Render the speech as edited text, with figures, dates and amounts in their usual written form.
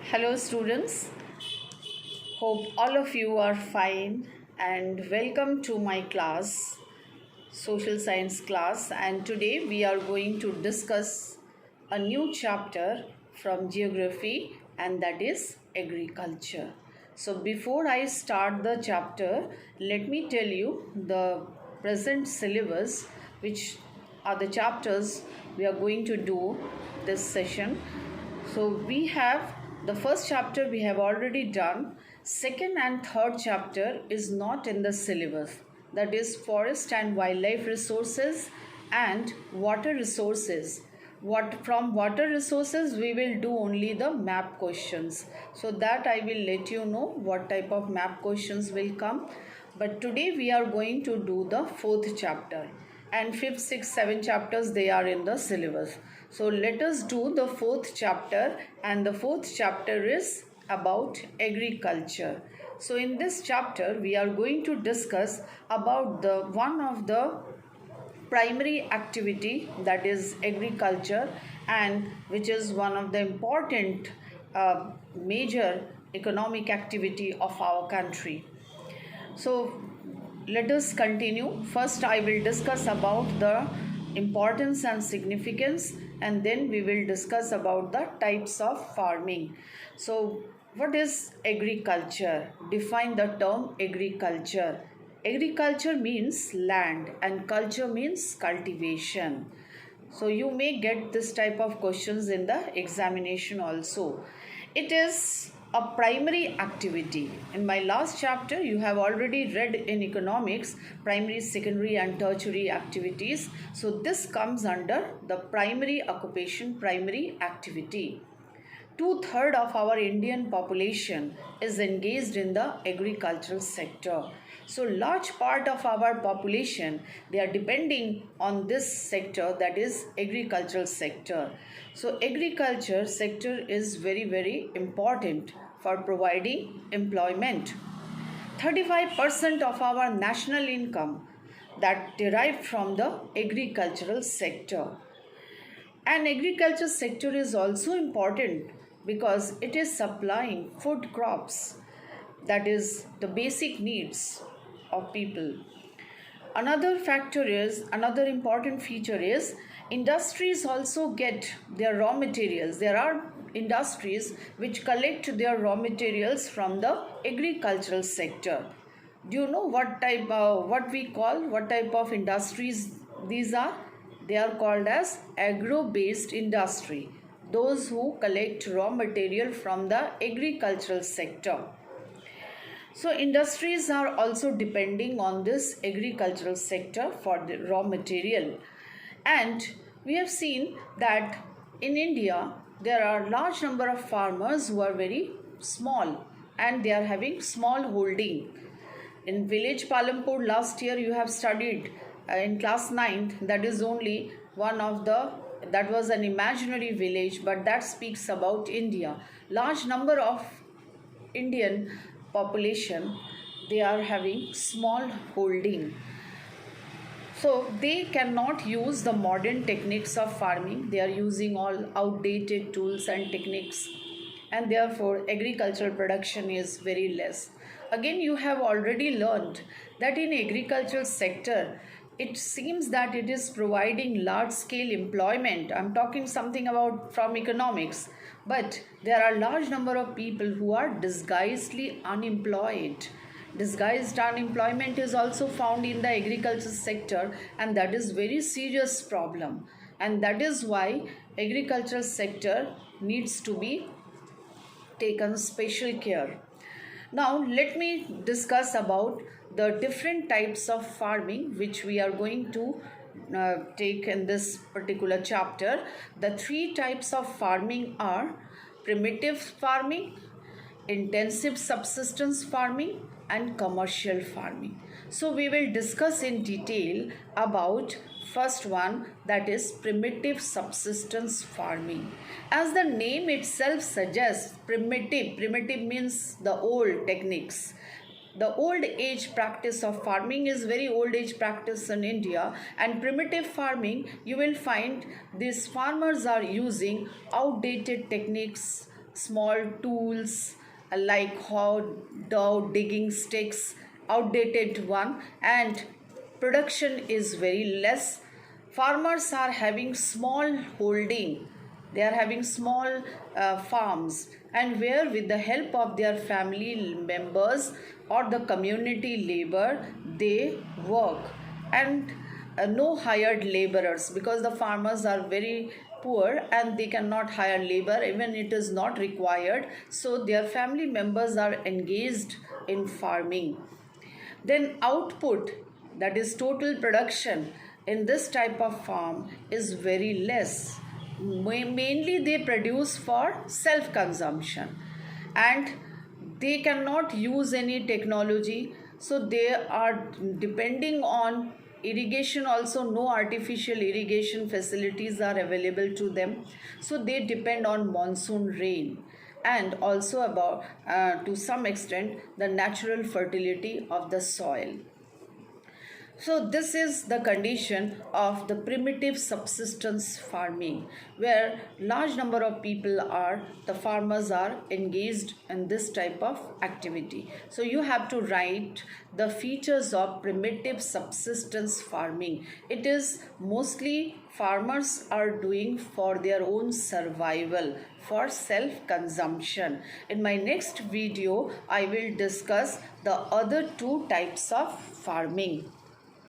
Hello, students. Hope all of you are fine and welcome to my class, social science class. And today we are going to discuss a new chapter from geography, and that is agriculture. So, before I start the chapter, let me tell you the present syllabus, which are the chapters we are going to do this session. So we have the first chapter we have already done. Second and third chapter is not in the syllabus. That is forest and wildlife resources and water resources. From water resources we will do only the map questions. So that I will let you know what type of map questions will come. But today we are going to do the fourth chapter, and fifth, sixth, seventh chapters they are in the syllabus. So let us do the fourth chapter, and the fourth chapter is about agriculture. So in this chapter we are going to discuss about the one of the primary activity, that is agriculture, and which is one of the important major economic activity of our country. So let us continue. First, I will discuss about the importance and significance, and then we will discuss about the types of farming. So, what is agriculture? Define the term agriculture. Agriculture means land, and culture means cultivation. So, you may get this type of questions in the examination also. It is a primary activity. In my last chapter, you have already read in economics primary, secondary, and tertiary activities. So, this comes under the primary occupation, primary activity. Two-thirds of our Indian population is engaged in the agricultural sector. So large part of our population, they are depending on this sector, that is agricultural sector. So agriculture sector is very important for providing employment. 35% of our national income that derived from the agricultural sector. And agriculture sector is also important because it is supplying food crops, that is the basic needs of people. Another important feature is industries also get their raw materials. There are industries which collect their raw materials from the agricultural sector. Do you know what type of industries these are? They are called as agro-based industry. Those who collect raw material from the agricultural sector. So industries are also depending on this agricultural sector for the raw material. And we have seen that in India there are large number of farmers who are very small and they are having small holding. In village Palampur last year you have studied in class 9th, that is only that was an imaginary village, but that speaks about India. Large number of Indian population, they are having small holding. So they cannot use the modern techniques of farming. They are using all outdated tools and techniques, and therefore agricultural production is very less. Again, you have already learned that in agricultural sector, it seems that it is providing large scale employment. I'm talking something about from economics, but there are large number of people who are disguisedly unemployed. Disguised unemployment is also found in the agriculture sector, and that is very serious problem, and that is why agricultural sector needs to be taken special care. Now let me discuss about the different types of farming which we are going to take in this particular chapter. The three types of farming are primitive farming, intensive subsistence farming, and commercial farming. So we will discuss in detail about first one, that is primitive subsistence farming. As the name itself suggests, primitive means the old techniques. The old age practice of farming is very old age practice in India, and primitive farming, you will find these farmers are using outdated techniques, small tools like how digging sticks, outdated one, and production is very less. Farmers are having small holding, they are having small farms, and where with the help of their family members or the community labor they work, and no hired laborers, because the farmers are very poor and they cannot hire labor even it is not required, so their family members are engaged in farming. Then output, that is total production in this type of farm, is very less. Mainly they produce for self consumption, and they cannot use any technology, so they are depending on irrigation. Also no artificial irrigation facilities are available to them, so they depend on monsoon rain, and also about to some extent the natural fertility of the soil. So, this is the condition of the primitive subsistence farming, where large number of people are, the farmers are engaged in this type of activity. So, you have to write the features of primitive subsistence farming. It is mostly farmers are doing for their own survival, for self consumption. In my next video, I will discuss the other two types of farming.